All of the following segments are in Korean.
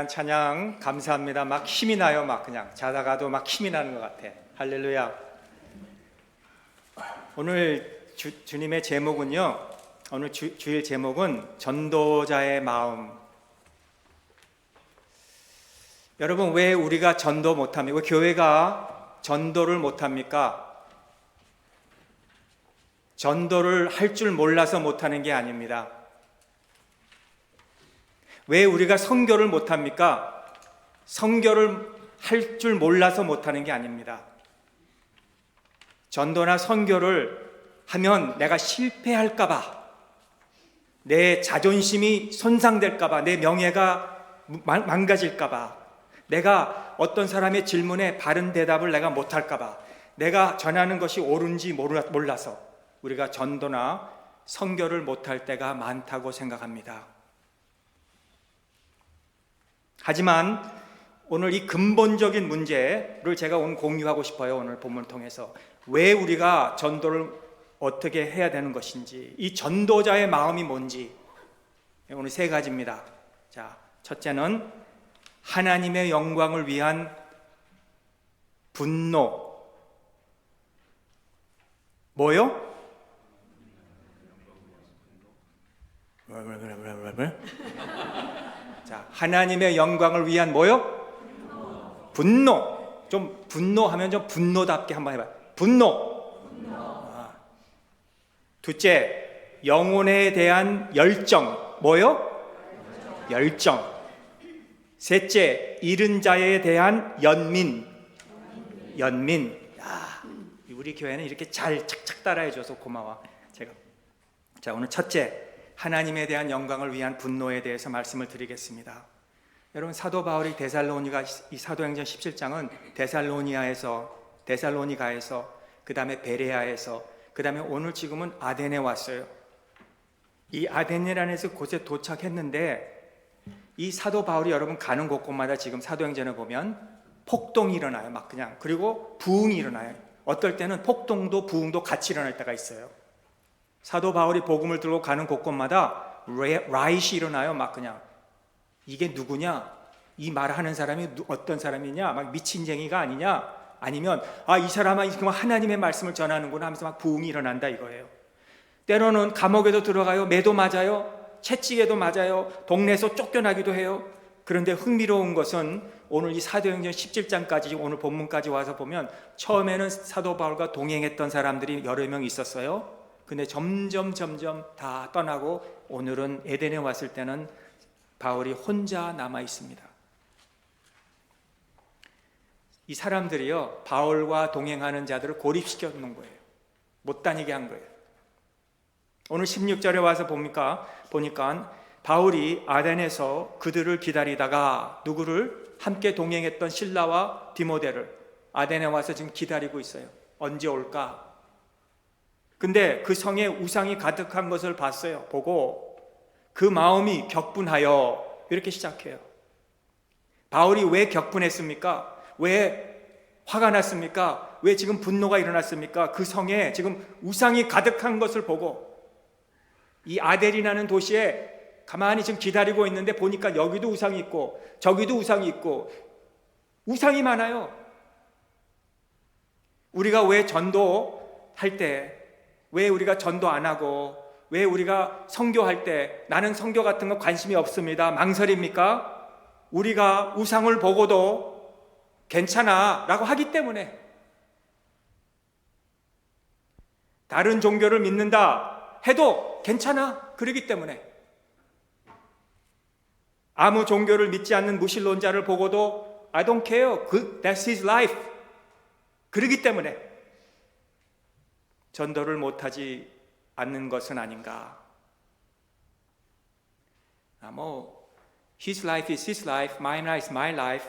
찬양 감사합니다. 막 힘이 나요. 막 그냥 자다가도 막 힘이 나는 것 같아. 할렐루야. 오늘 주님의 제목은요. 오늘 주일 제목은 전도자의 마음. 여러분, 왜 우리가 전도 못합니까? 왜 교회가 전도를 못합니까? 전도를 할 줄 몰라서 못하는 게 아닙니다. 왜 우리가 선교를 못합니까? 선교를 할 줄 몰라서 못하는 게 아닙니다. 전도나 선교를 하면 내가 실패할까봐, 내 자존심이 손상될까봐, 내 명예가 망가질까봐, 내가 어떤 사람의 질문에 바른 대답을 내가 못할까봐, 내가 전하는 것이 옳은지 몰라서 우리가 전도나 선교를 못할 때가 많다고 생각합니다. 하지만 오늘 이 근본적인 문제를 제가 오늘 공유하고 싶어요. 오늘 본문을 통해서 왜 우리가 전도를 어떻게 해야 되는 것인지, 이 전도자의 마음이 뭔지, 오늘 세 가지입니다. 자, 첫째는 하나님의 영광을 위한 분노. 뭐요? 자, 하나님의 영광을 위한 뭐요? 분노. 좀 분노하면 좀 분노답게 한번 해봐요. 분노. 둘째, 영혼에 대한 열정. 뭐요? 열정. 셋째, 잃은 자에 대한 연민. 야, 우리 교회는 이렇게 잘 착착 따라해줘서 고마워. 자, 오늘 첫째, 하나님에 대한 영광을 위한 분노에 대해서 말씀을 드리겠습니다. 여러분, 사도 바울이 이 사도행전 17장은 데살로니가에서, 그 다음에 베레아에서, 그 다음에 오늘 지금은 아덴에 왔어요. 이 아덴이라는 곳에 도착했는데, 이 사도 바울이 여러분 가는 곳곳마다 지금 사도행전을 보면 폭동이 일어나요. 막 그냥. 그리고 부흥이 일어나요. 어떨 때는 폭동도 부흥도 같이 일어날 때가 있어요. 사도 바울이 복음을 들고 가는 곳곳마다 라이시 일어나요. 막 그냥. 이게 누구냐? 이 말하는 사람이 어떤 사람이냐? 막 미친쟁이가 아니냐? 아니면 이 사람은 하나님의 말씀을 전하는구나 하면서 막 부흥이 일어난다 이거예요. 때로는 감옥에도 들어가요. 매도 맞아요. 채찍에도 맞아요. 동네에서 쫓겨나기도 해요. 그런데 흥미로운 것은 오늘 이 사도행전 17장까지 오늘 본문까지 와서 보면 처음에는 사도 바울과 동행했던 사람들이 여러 명 있었어요. 근데 점점 다 떠나고 오늘은 에덴에 왔을 때는 바울이 혼자 남아 있습니다. 이 사람들이요, 바울과 동행하는 자들을 고립시켜 놓은 거예요. 못 다니게 한 거예요. 오늘 16절에 와서 보니까 바울이 아덴에서 그들을 기다리다가 누구를? 함께 동행했던 실라와 디모데를 아덴에 와서 지금 기다리고 있어요. 언제 올까? 근데 그 성에 우상이 가득한 것을 보고 그 마음이 격분하여 이렇게 시작해요. 바울이 왜 격분했습니까? 왜 화가 났습니까? 왜 지금 분노가 일어났습니까? 그 성에 지금 우상이 가득한 것을 보고 이 아델이라는 도시에 가만히 지금 기다리고 있는데 보니까 여기도 우상이 있고 저기도 우상이 있고 우상이 많아요. 우리가 왜 전도할 때 왜 우리가 전도 안 하고 왜 우리가 선교할 때 나는 선교 같은 거 관심이 없습니다. 망설입니까? 우리가 우상을 보고도 괜찮아 라고 하기 때문에, 다른 종교를 믿는다 해도 괜찮아 그러기 때문에, 아무 종교를 믿지 않는 무신론자를 보고도 I don't care, that's his life 그러기 때문에 전도를 못하지 않는 것은 아닌가. His life is his life, my life is my life.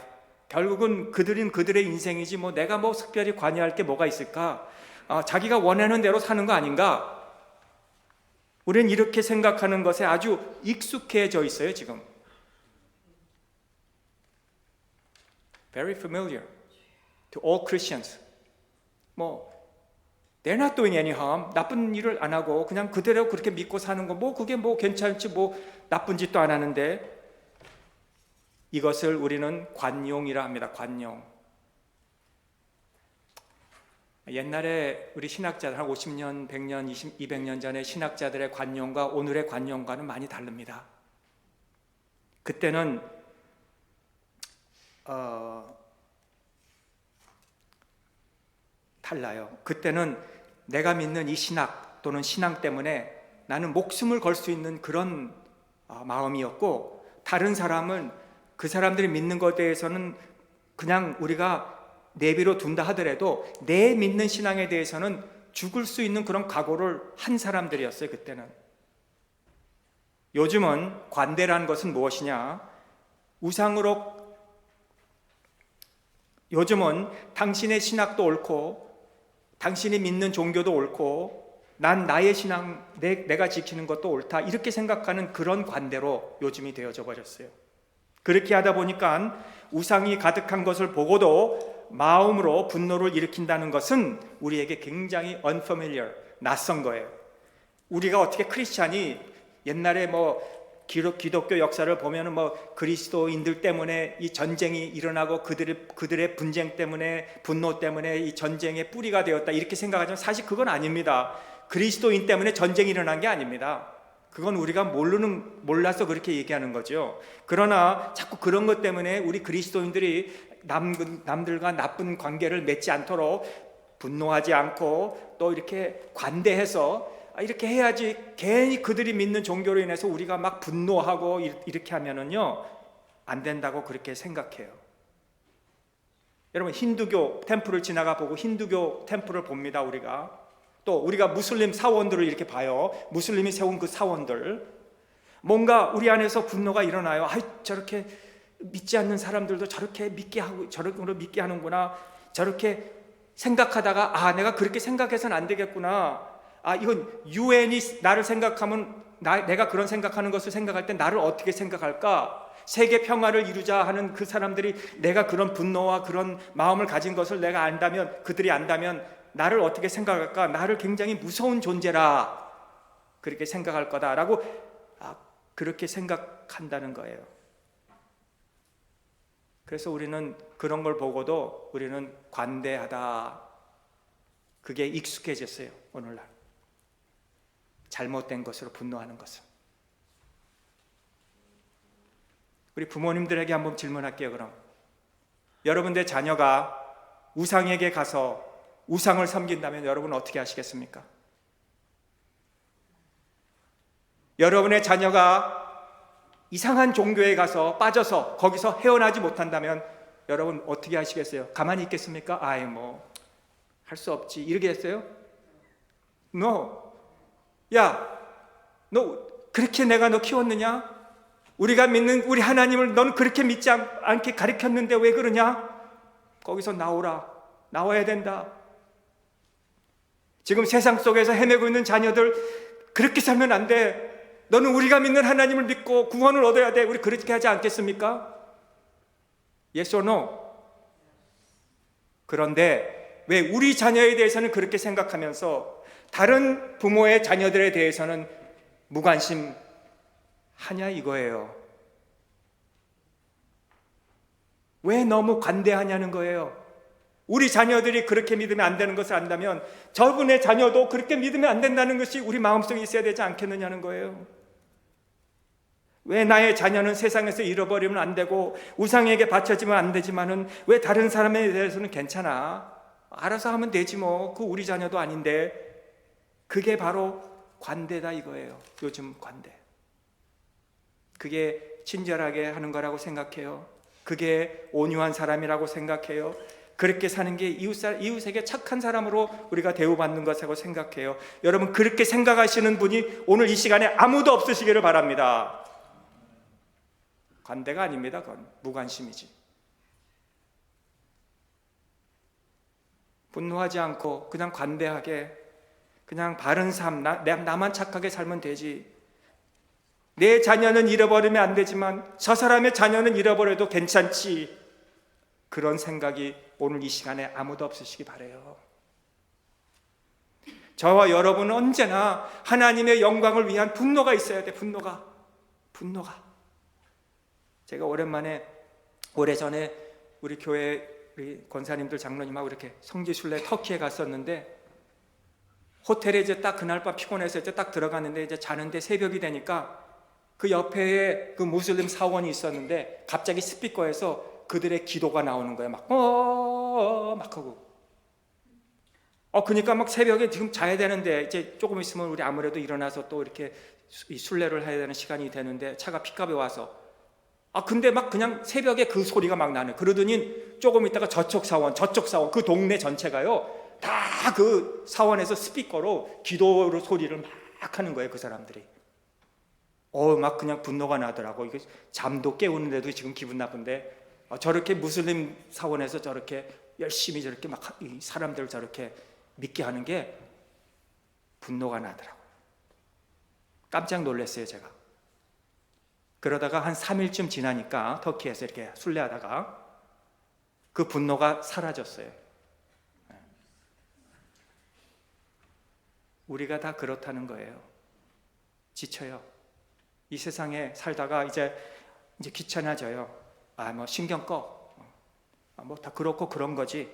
결국은 그들은 그들의 인생이지 내가 특별히 관여할 게 뭐가 있을까? 자기가 원하는 대로 사는 거 아닌가? 우리는 이렇게 생각하는 것에 아주 익숙해져 있어요 지금. Very familiar to all Christians. They're not doing any harm. 나쁜 일을 안 하고 그냥 그대로 그렇게 믿고 사는 거 그게 괜찮지 나쁜 짓도 안 하는데. 이것을 우리는 관용이라 합니다. 관용. 옛날에 우리 신학자들 한 50년, 100년, 200년 전에 신학자들의 관용과 오늘의 관용과는 많이 다릅니다. 그때는 달라요. 그때는 내가 믿는 이 신학 또는 신앙 때문에 나는 목숨을 걸 수 있는 그런 마음이었고, 다른 사람은 그 사람들이 믿는 것에 대해서는 그냥 우리가 내비로 둔다 하더라도 내 믿는 신앙에 대해서는 죽을 수 있는 그런 각오를 한 사람들이었어요. 그때는. 요즘은 관대라는 것은 무엇이냐? 요즘은 당신의 신학도 옳고 당신이 믿는 종교도 옳고 난 나의 신앙, 내가 지키는 것도 옳다, 이렇게 생각하는 그런 관대로 요즘이 되어져 버렸어요. 그렇게 하다 보니까 우상이 가득한 것을 보고도 마음으로 분노를 일으킨다는 것은 우리에게 굉장히 unfamiliar, 낯선 거예요. 우리가 어떻게 크리스찬이 옛날에 기독교 역사를 보면은 그리스도인들 때문에 이 전쟁이 일어나고 그들의 분쟁 때문에, 분노 때문에 이 전쟁의 뿌리가 되었다, 이렇게 생각하지만 사실 그건 아닙니다. 그리스도인 때문에 전쟁이 일어난 게 아닙니다. 그건 우리가 몰라서 그렇게 얘기하는 거죠. 그러나 자꾸 그런 것 때문에 우리 그리스도인들이 남들과 나쁜 관계를 맺지 않도록 분노하지 않고 또 이렇게 관대해서 이렇게 해야지, 괜히 그들이 믿는 종교로 인해서 우리가 막 분노하고 이렇게 하면은요, 안 된다고 그렇게 생각해요. 여러분, 힌두교 템플을 지나가 보고 힌두교 템플을 봅니다. 또 우리가 무슬림 사원들을 이렇게 봐요. 무슬림이 세운 그 사원들, 뭔가 우리 안에서 분노가 일어나요. 저렇게 믿지 않는 사람들도 저렇게 믿게 하고 저렇게 믿게 하는구나, 저렇게 생각하다가 내가 그렇게 생각해서는 안 되겠구나, 이건 유엔이 나를 생각하면 내가 그런 생각하는 것을 생각할 때 나를 어떻게 생각할까, 세계 평화를 이루자 하는 그 사람들이 내가 그런 분노와 그런 마음을 가진 것을 그들이 안다면 나를 어떻게 생각할까, 나를 굉장히 무서운 존재라 그렇게 생각할 거다라고 그렇게 생각한다는 거예요. 그래서 우리는 그런 걸 보고도 우리는 관대하다, 그게 익숙해졌어요. 오늘날 잘못된 것으로 분노하는 것은. 우리 부모님들에게 한번 질문할게요. 그럼 여러분의 자녀가 우상에게 가서 우상을 섬긴다면 여러분은 어떻게 하시겠습니까? 여러분의 자녀가 이상한 종교에 가서 빠져서 거기서 헤어나지 못한다면 여러분 어떻게 하시겠어요? 가만히 있겠습니까? 할 수 없지, 이러게 했어요? No. 야, 너 그렇게 내가 너 키웠느냐? 우리가 믿는 우리 하나님을 너는 그렇게 믿지 않게 가르쳤는데 왜 그러냐? 거기서 나와야 된다. 지금 세상 속에서 헤매고 있는 자녀들, 그렇게 살면 안 돼. 너는 우리가 믿는 하나님을 믿고 구원을 얻어야 돼. 우리 그렇게 하지 않겠습니까? Yes or no? 그런데 왜 우리 자녀에 대해서는 그렇게 생각하면서 다른 부모의 자녀들에 대해서는 무관심 하냐 이거예요. 왜 너무 관대하냐는 거예요. 우리 자녀들이 그렇게 믿으면 안 되는 것을 안다면 저분의 자녀도 그렇게 믿으면 안 된다는 것이 우리 마음속에 있어야 되지 않겠느냐는 거예요. 왜 나의 자녀는 세상에서 잃어버리면 안 되고 우상에게 바쳐지면 안 되지만은 왜 다른 사람에 대해서는 괜찮아, 알아서 하면 되지 그 우리 자녀도 아닌데. 그게 바로 관대다 이거예요. 요즘 관대. 그게 친절하게 하는 거라고 생각해요. 그게 온유한 사람이라고 생각해요. 그렇게 사는 게 이웃에게 착한 사람으로 우리가 대우받는 것이라고 생각해요. 여러분, 그렇게 생각하시는 분이 오늘 이 시간에 아무도 없으시기를 바랍니다. 관대가 아닙니다. 그건 무관심이지. 분노하지 않고 그냥 관대하게, 그냥 바른 삶, 나만 착하게 살면 되지. 내 자녀는 잃어버리면 안 되지만 저 사람의 자녀는 잃어버려도 괜찮지. 그런 생각이 오늘 이 시간에 아무도 없으시기 바라요. 저와 여러분은 언제나 하나님의 영광을 위한 분노가 있어야 돼. 분노가. 제가 오랜만에 오래전에 우리 교회 우리 권사님들 장로님하고 이렇게 성지순례 터키에 갔었는데, 호텔에 이제 딱 그날 밤 피곤해서 이제 딱 들어갔는데 이제 자는데 새벽이 되니까 그 옆에 그 무슬림 사원이 있었는데 갑자기 스피커에서 그들의 기도가 나오는 거예요. 막 하고. 그러니까 막 새벽에 지금 자야 되는데 이제 조금 있으면 우리 아무래도 일어나서 또 이렇게 이 순례를 해야 되는 시간이 되는데 차가 픽업에 와서 근데 막 그냥 새벽에 그 소리가 막 나네. 그러더니 조금 있다가 저쪽 사원 그 동네 전체가요 다 그 사원에서 스피커로 기도로 소리를 막 하는 거예요. 그 사람들이 막 그냥 분노가 나더라고. 이게 잠도 깨우는데도 지금 기분 나쁜데 저렇게 무슬림 사원에서 저렇게 열심히 저렇게 막 이 사람들을 저렇게 믿게 하는 게 분노가 나더라고. 깜짝 놀랐어요 제가. 그러다가 한 3일쯤 지나니까 터키에서 이렇게 순례하다가 그 분노가 사라졌어요. 우리가 다 그렇다는 거예요. 지쳐요. 이 세상에 살다가 이제 귀찮아져요. 뭐 신경 꺼. 뭐 다 그렇고 그런 거지.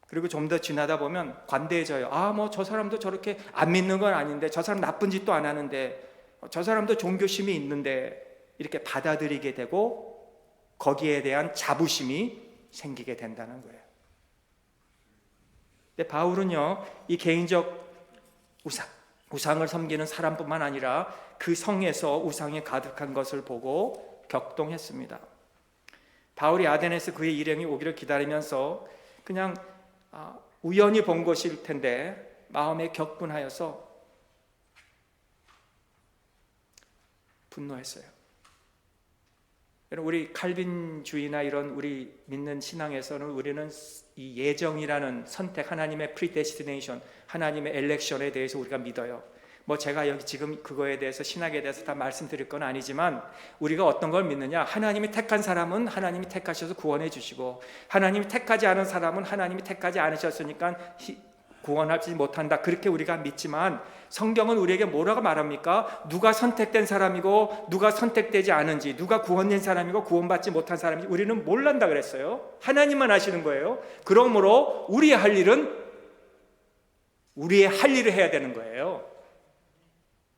그리고 좀 더 지나다 보면 관대해져요. 뭐 저 사람도 저렇게 안 믿는 건 아닌데, 저 사람 나쁜 짓도 안 하는데, 저 사람도 종교심이 있는데, 이렇게 받아들이게 되고 거기에 대한 자부심이 생기게 된다는 거예요. 근데 바울은요, 이 개인적 우상을 섬기는 사람뿐만 아니라 그 성에서 우상이 가득한 것을 보고 격동했습니다. 바울이 아데네에서 그의 일행이 오기를 기다리면서 그냥 우연히 본 것일 텐데 마음에 격분하여서 분노했어요. 우리 칼빈주의나 이런 우리 믿는 신앙에서는 우리는 이 예정이라는 선택, 하나님의 predestination, 하나님의 엘렉션에 대해서 우리가 믿어요. 뭐 제가 여기 지금 그거에 대해서 신학에 대해서 다 말씀드릴 건 아니지만 우리가 어떤 걸 믿느냐, 하나님이 택한 사람은 하나님이 택하셔서 구원해 주시고, 하나님이 택하지 않은 사람은 하나님이 택하지 않으셨으니까 구원하지 못한다, 그렇게 우리가 믿지만 성경은 우리에게 뭐라고 말합니까? 누가 선택된 사람이고 누가 선택되지 않은지, 누가 구원된 사람이고 구원받지 못한 사람인지 우리는 몰란다 그랬어요. 하나님만 아시는 거예요. 그러므로 우리의 할 일을 해야 되는 거예요.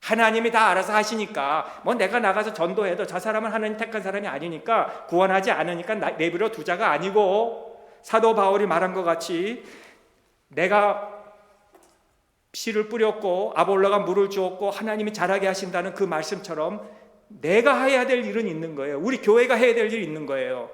하나님이 다 알아서 하시니까 뭐 내가 나가서 전도해도 저 사람은 하나님 택한 사람이 아니니까 구원하지 않으니까 내버려 두자가 아니고, 사도 바울이 말한 것 같이 내가 씨를 뿌렸고 아볼로가 물을 주었고 하나님이 자라게 하신다는 그 말씀처럼 내가 해야 될 일은 있는 거예요. 우리 교회가 해야 될 일이 있는 거예요.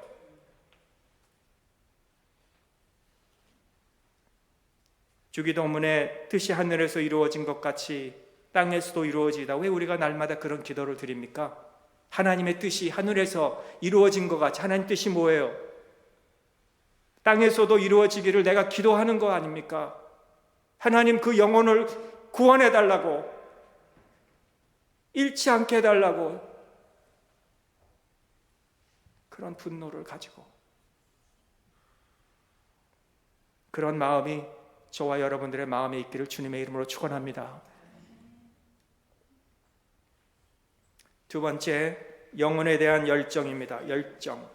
주기도문의 뜻이 하늘에서 이루어진 것 같이 땅에서도 이루어지다. 왜 우리가 날마다 그런 기도를 드립니까? 하나님의 뜻이 하늘에서 이루어진 것 같이. 하나님 뜻이 뭐예요? 땅에서도 이루어지기를 내가 기도하는 거 아닙니까? 하나님 그 영혼을 구원해 달라고, 잃지 않게 해달라고, 그런 분노를 가지고, 그런 마음이 저와 여러분들의 마음에 있기를 주님의 이름으로 축원합니다. 두 번째, 영혼에 대한 열정입니다. 열정.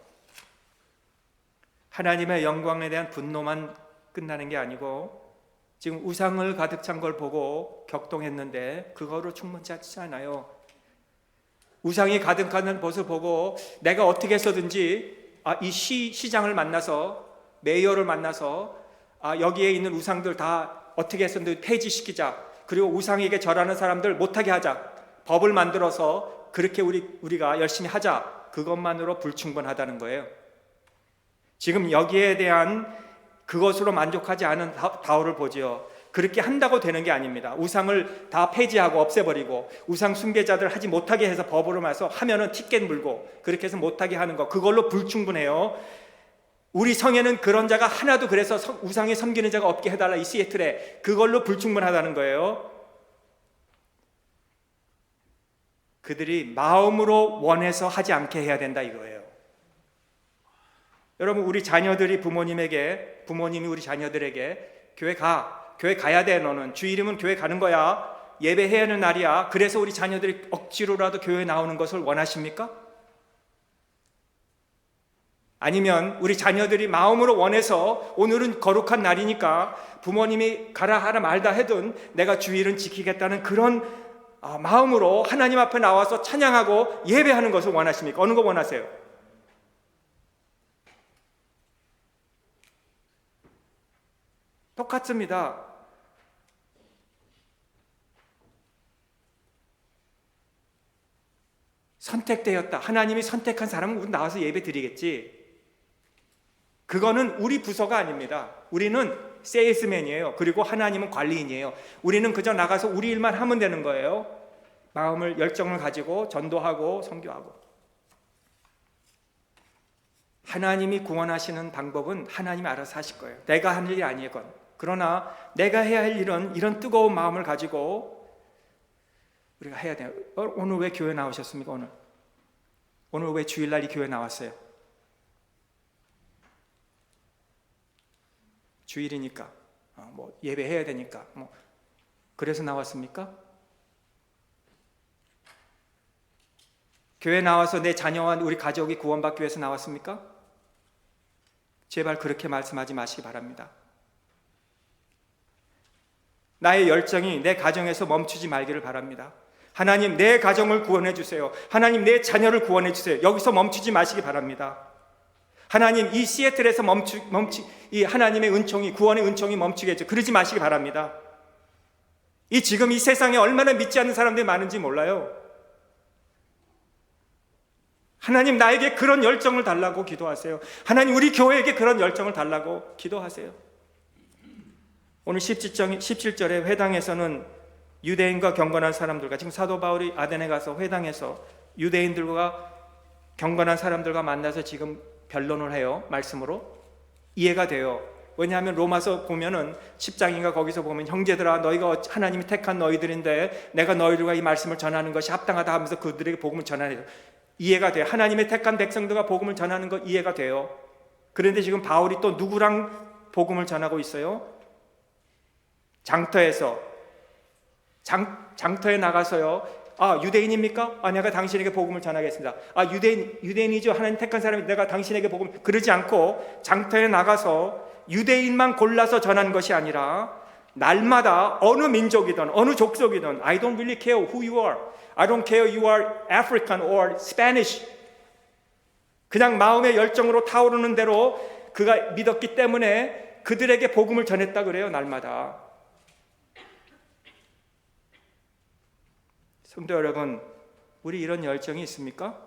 하나님의 영광에 대한 분노만 끝나는 게 아니고, 지금 우상을 가득 찬 걸 보고 격동했는데 그거로 충분치 않아요. 우상이 가득한 것을 보고 내가 어떻게 해서든지 이 시장을 만나서, 메이어를 만나서 여기에 있는 우상들 다 어떻게 해서든 폐지시키자, 그리고 우상에게 절하는 사람들 못하게 하자, 법을 만들어서 그렇게 우리가 열심히 하자, 그것만으로 불충분하다는 거예요. 지금 여기에 대한 그것으로 만족하지 않은 바울을 보지요. 그렇게 한다고 되는 게 아닙니다. 우상을 다 폐지하고 없애버리고 우상 숭배자들 하지 못하게 해서 법으로 해서 하면은 티켓 물고 그렇게 해서 못하게 하는 거, 그걸로 불충분해요. 우리 성에는 그런 자가 하나도, 그래서 우상에 섬기는 자가 없게 해달라, 이 시애틀에. 그걸로 불충분하다는 거예요. 그들이 마음으로 원해서 하지 않게 해야 된다 이거예요. 여러분, 우리 자녀들이 부모님이 우리 자녀들에게 교회 가야 돼, 너는 주일이면 교회 가는 거야, 예배해야 하는 날이야, 그래서 우리 자녀들이 억지로라도 교회 나오는 것을 원하십니까? 아니면 우리 자녀들이 마음으로 원해서 오늘은 거룩한 날이니까 부모님이 가라 하라 말다 해도 내가 주일은 지키겠다는 그런 마음으로 하나님 앞에 나와서 찬양하고 예배하는 것을 원하십니까? 어느 거 원하세요? 똑같습니다. 선택되었다. 하나님이 선택한 사람은 우리 나와서 예배 드리겠지. 그거는 우리 부서가 아닙니다. 우리는 세일스맨이에요. 그리고 하나님은 관리인이에요. 우리는 그저 나가서 우리 일만 하면 되는 거예요. 마음을 열정을 가지고 전도하고 선교하고. 하나님이 구원하시는 방법은 하나님이 알아서 하실 거예요. 내가 하는 일이 아니건. 그러나 내가 해야 할 일은 이런 뜨거운 마음을 가지고 우리가 해야 돼요. 오늘 왜 교회 나오셨습니까? 오늘 왜 주일날 이 교회 나왔어요? 주일이니까, 뭐 예배해야 되니까, 뭐 그래서 나왔습니까? 교회 나와서 내 자녀와 우리 가족이 구원받기 위해서 나왔습니까? 제발 그렇게 말씀하지 마시기 바랍니다. 나의 열정이 내 가정에서 멈추지 말기를 바랍니다. 하나님 내 가정을 구원해 주세요. 하나님 내 자녀를 구원해 주세요. 여기서 멈추지 마시기 바랍니다. 하나님 이 시애틀에서 이 하나님의 은총이, 구원의 은총이 멈추게 해줘. 그러지 마시기 바랍니다. 지금 이 세상에 얼마나 믿지 않는 사람들이 많은지 몰라요. 하나님 나에게 그런 열정을 달라고 기도하세요. 하나님 우리 교회에게 그런 열정을 달라고 기도하세요. 오늘 17절의 회당에서는 유대인과 경건한 사람들과, 지금 사도 바울이 아덴에 가서 회당에서 유대인들과 경건한 사람들과 만나서 지금 변론을 해요. 말씀으로 이해가 돼요. 왜냐하면 로마서 보면은 10장인가 거기서 보면 형제들아 너희가 하나님이 택한 너희들인데 내가 너희들과 이 말씀을 전하는 것이 합당하다 하면서 그들에게 복음을 전하는, 이해가 돼요. 하나님의 택한 백성들과 복음을 전하는 것 이해가 돼요. 그런데 지금 바울이 또 누구랑 복음을 전하고 있어요? 장터에서 장터에 나가서요. 유대인입니까? 내가 당신에게 복음을 전하겠습니다. 유대인이죠. 하나님 택한 사람이 내가 당신에게 복음, 그러지 않고 장터에 나가서 유대인만 골라서 전하는 것이 아니라 날마다 어느 민족이든 어느 족속이든 I don't really care who you are. I don't care you are African or Spanish. 그냥 마음의 열정으로 타오르는 대로 그가 믿었기 때문에 그들에게 복음을 전했다 그래요. 날마다. 성도 여러분, 우리 이런 열정이 있습니까?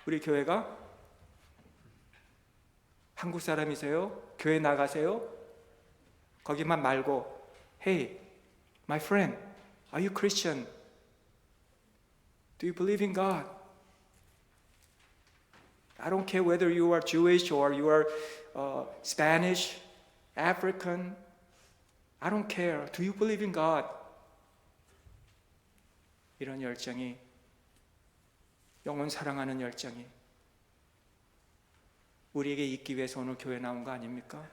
우리 교회가? 한국 사람이세요? 교회 나가세요? 거기만 말고 Hey, my friend, are you Christian? Do you believe in God? I don't care whether you are Jewish or you are Spanish, African. I don't care. Do you believe in God? 이런 열정이, 영혼 사랑하는 열정이 우리에게 있기 위해서 오늘 교회 나온 거 아닙니까?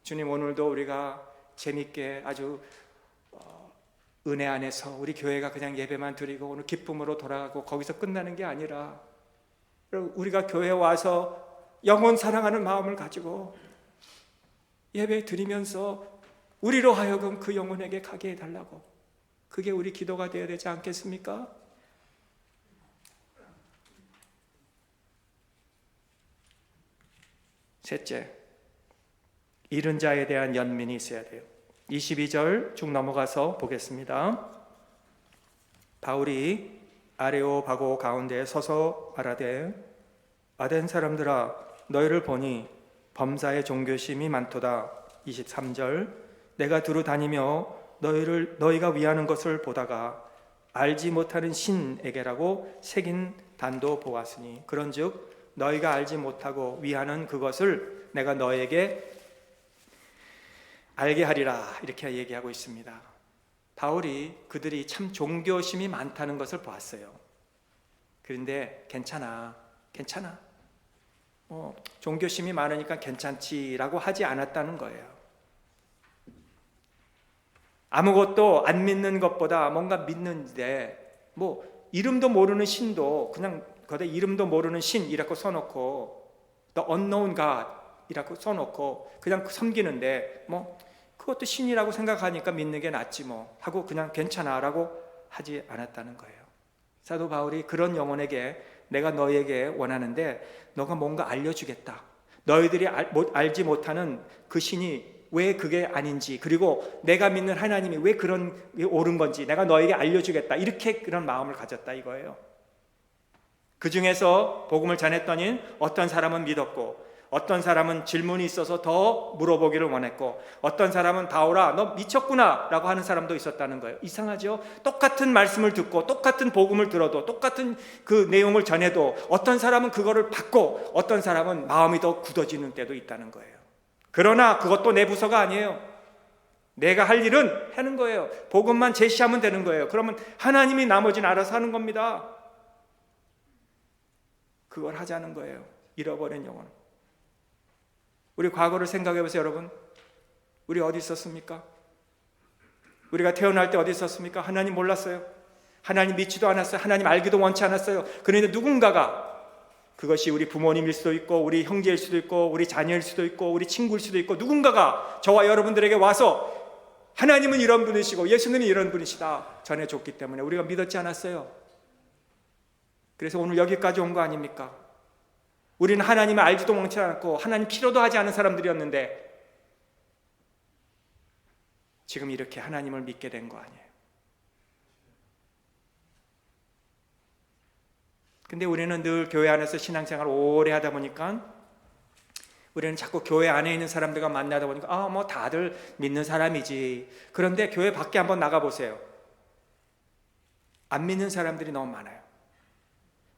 주님, 오늘도 우리가 재밌게 아주 은혜 안에서 우리 교회가 그냥 예배만 드리고 오늘 기쁨으로 돌아가고 거기서 끝나는 게 아니라 우리가 교회에 와서 영혼 사랑하는 마음을 가지고 예배 드리면서 우리로 하여금 그 영혼에게 가게 해달라고, 그게 우리 기도가 되어야 되지 않겠습니까? 셋째, 잃은 자에 대한 연민이 있어야 돼요. 22절 쭉 넘어가서 보겠습니다. 바울이 아레오바고 가운데 서서 말하되 아덴 사람들아 너희를 보니 범사의 종교심이 많도다. 23절 내가 두루 다니며 너희가 위하는 것을 보다가 알지 못하는 신에게라고 새긴 단도 보았으니 그런즉 너희가 알지 못하고 위하는 그것을 내가 너에게 알게 하리라, 이렇게 얘기하고 있습니다. 바울이 그들이 참 종교심이 많다는 것을 보았어요. 그런데 괜찮아 종교심이 많으니까 괜찮지라고 하지 않았다는 거예요. 아무것도 안 믿는 것보다 뭔가 믿는데, 뭐 이름도 모르는 신도 그냥 거기다 이름도 모르는 신이라고 써놓고 The Unknown God이라고 써놓고 그냥 섬기는데 뭐 그것도 신이라고 생각하니까 믿는 게 낫지 뭐 하고 그냥 괜찮아라고 하지 않았다는 거예요. 사도 바울이 그런 영혼에게 내가 너에게 원하는데 너가 뭔가 알려주겠다. 너희들이 알지 못하는 그 신이 왜 그게 아닌지, 그리고 내가 믿는 하나님이 왜 그런 게 옳은 건지 내가 너에게 알려주겠다. 이렇게 그런 마음을 가졌다 이거예요. 그 중에서 복음을 전했더니 어떤 사람은 믿었고, 어떤 사람은 질문이 있어서 더 물어보기를 원했고, 어떤 사람은 바울아 너 미쳤구나 라고 하는 사람도 있었다는 거예요. 이상하죠? 똑같은 말씀을 듣고 똑같은 복음을 들어도 똑같은 그 내용을 전해도 어떤 사람은 그거를 받고 어떤 사람은 마음이 더 굳어지는 때도 있다는 거예요. 그러나 그것도 내 부서가 아니에요. 내가 할 일은 하는 거예요. 복음만 제시하면 되는 거예요. 그러면 하나님이 나머지는 알아서 하는 겁니다. 그걸 하자는 거예요. 잃어버린 영혼. 우리 과거를 생각해 보세요, 여러분. 우리 어디 있었습니까? 우리가 태어날 때 어디 있었습니까? 하나님 몰랐어요. 하나님 믿지도 않았어요. 하나님 알기도 원치 않았어요. 그런데 누군가가, 그것이 우리 부모님일 수도 있고 우리 형제일 수도 있고 우리 자녀일 수도 있고 우리 친구일 수도 있고, 누군가가 저와 여러분들에게 와서 하나님은 이런 분이시고 예수님이 이런 분이시다 전해줬기 때문에 우리가 믿었지 않았어요. 그래서 오늘 여기까지 온 거 아닙니까? 우리는 하나님을 알지도 못하지 않고 하나님 필요도 하지 않은 사람들이었는데 지금 이렇게 하나님을 믿게 된 거 아니에요. 근데 우리는 늘 교회 안에서 신앙생활을 오래 하다 보니까 우리는 자꾸 교회 안에 있는 사람들과 만나다 보니까 뭐 다들 믿는 사람이지. 그런데 교회 밖에 한번 나가보세요. 안 믿는 사람들이 너무 많아요.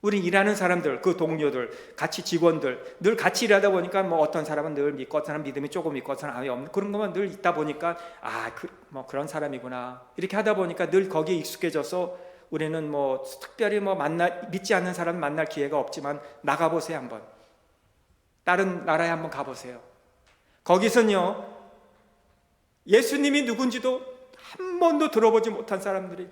우리 일하는 사람들, 그 동료들, 같이 직원들 늘 같이 일하다 보니까 뭐 어떤 사람은 늘 믿고 어떤 사람은 믿음이 조금 있고 어떤 사람은 없는, 그런 것만 늘 있다 보니까 뭐 그런 사람이구나 이렇게 하다 보니까 늘 거기에 익숙해져서 우리는 뭐 특별히 뭐 믿지 않는 사람 만날 기회가 없지만 나가보세요. 한번 다른 나라에 한번 가보세요. 거기선요 예수님이 누군지도 한 번도 들어보지 못한 사람들이,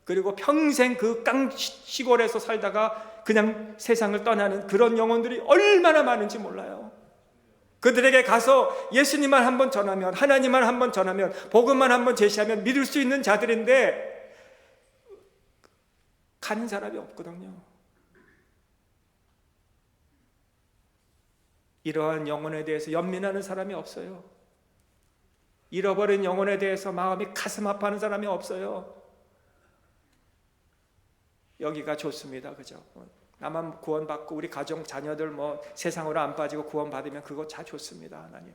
그리고 평생 그 시골에서 살다가 그냥 세상을 떠나는 그런 영혼들이 얼마나 많은지 몰라요. 그들에게 가서 예수님만 한번 전하면, 하나님만 한번 전하면, 복음만 한번 제시하면 믿을 수 있는 자들인데 가는 사람이 없거든요. 이러한 영혼에 대해서 연민하는 사람이 없어요. 잃어버린 영혼에 대해서 마음이 가슴 아파하는 사람이 없어요. 여기가 좋습니다. 그죠? 나만 구원받고 우리 가정 자녀들 뭐 세상으로 안 빠지고 구원받으면 그거 다 좋습니다. 하나님,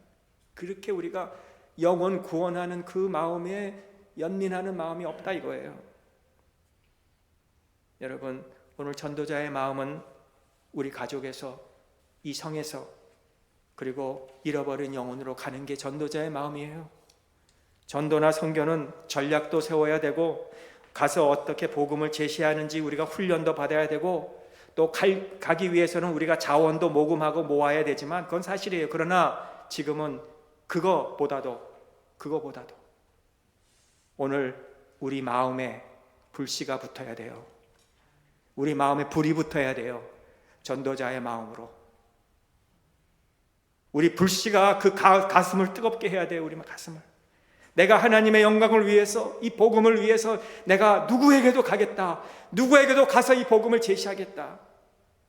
그렇게 우리가 영혼 구원하는 그 마음에 연민하는 마음이 없다 이거예요. 여러분, 오늘 전도자의 마음은 우리 가족에서, 이 성에서, 그리고 잃어버린 영혼으로 가는 게 전도자의 마음이에요. 전도나 선교는 전략도 세워야 되고 가서 어떻게 복음을 제시하는지 우리가 훈련도 받아야 되고, 또 가기 위해서는 우리가 자원도 모금하고 모아야 되지만 그건 사실이에요. 그러나 지금은 그거보다도 오늘 우리 마음에 불씨가 붙어야 돼요. 우리 마음에 불이 붙어야 돼요. 전도자의 마음으로 우리 불씨가 그 가슴을 뜨겁게 해야 돼요. 우리 가슴을. 내가 하나님의 영광을 위해서, 이 복음을 위해서 내가 누구에게도 가겠다, 누구에게도 가서 이 복음을 제시하겠다.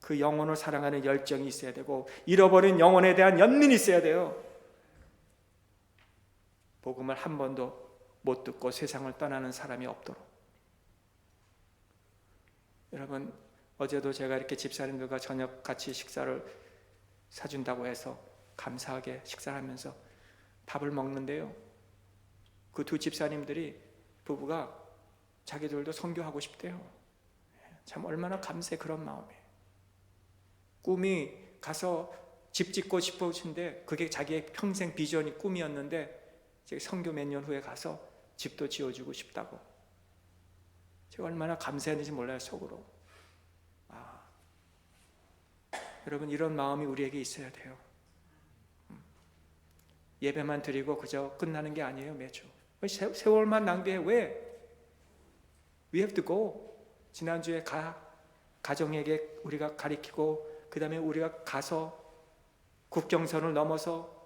그 영혼을 사랑하는 열정이 있어야 되고 잃어버린 영혼에 대한 연민이 있어야 돼요. 복음을 한 번도 못 듣고 세상을 떠나는 사람이 없도록. 여러분, 어제도 제가 이렇게 집사님들과 저녁 같이 식사를 사준다고 해서 감사하게 식사를 하면서 밥을 먹는데요, 그 두 집사님들이, 부부가 자기들도 선교하고 싶대요. 참 얼마나 감사해. 그런 마음에 꿈이 가서 집 짓고 싶으신데 그게 자기의 평생 비전이 꿈이었는데 선교 몇 년 후에 가서 집도 지어주고 싶다고. 제가 얼마나 감사했는지 몰라요, 속으로. 여러분, 이런 마음이 우리에게 있어야 돼요. 예배만 드리고 그저 끝나는 게 아니에요. 매주 세월만 낭비해. 왜? We have to go. 지난주에 가. 가정에게 우리가 가리키고 그 다음에 우리가 가서 국경선을 넘어서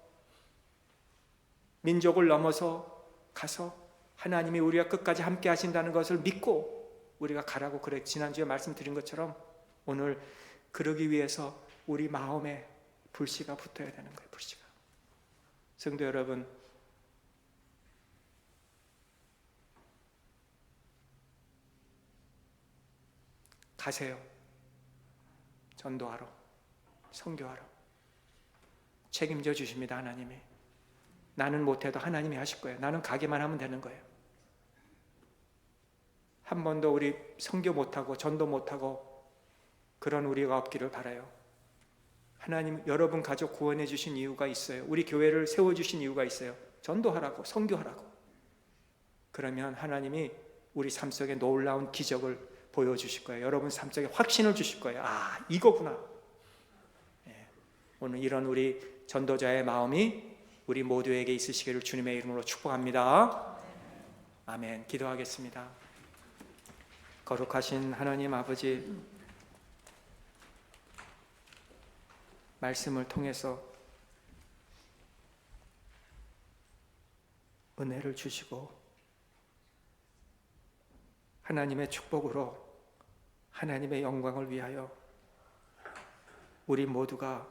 민족을 넘어서 가서 하나님이 우리가 끝까지 함께 하신다는 것을 믿고 우리가 가라고 그래 지난주에 말씀드린 것처럼 오늘 그러기 위해서 우리 마음에 불씨가 붙어야 되는 거예요. 불씨가. 성도 여러분, 가세요. 전도하러, 선교하러. 책임져 주십니다. 하나님이. 나는 못해도 하나님이 하실 거예요. 나는 가기만 하면 되는 거예요. 한 번도 우리 선교 못하고 전도 못하고 그런 우리가 없기를 바라요. 하나님, 여러분 가족 구원해 주신 이유가 있어요. 우리 교회를 세워주신 이유가 있어요. 전도하라고, 선교하라고. 그러면 하나님이 우리 삶 속에 놀라운 기적을 보여주실 거예요. 여러분 삶 속에 확신을 주실 거예요. 아, 이거구나. 오늘 이런 우리 전도자의 마음이 우리 모두에게 있으시기를 주님의 이름으로 축복합니다. 아멘. 기도하겠습니다. 거룩하신 하나님 아버지, 말씀을 통해서 은혜를 주시고 하나님의 축복으로 하나님의 영광을 위하여 우리 모두가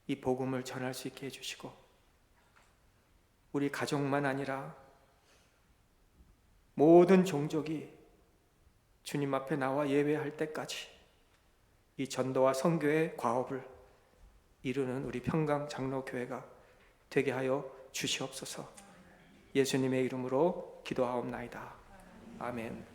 이 복음을 전할 수 있게 해주시고 우리 가족만 아니라 모든 종족이 주님 앞에 나와 예배할 때까지 이 전도와 선교의 과업을 이루는 우리 평강장로교회가 되게 하여 주시옵소서. 예수님의 이름으로 기도하옵나이다. 아멘.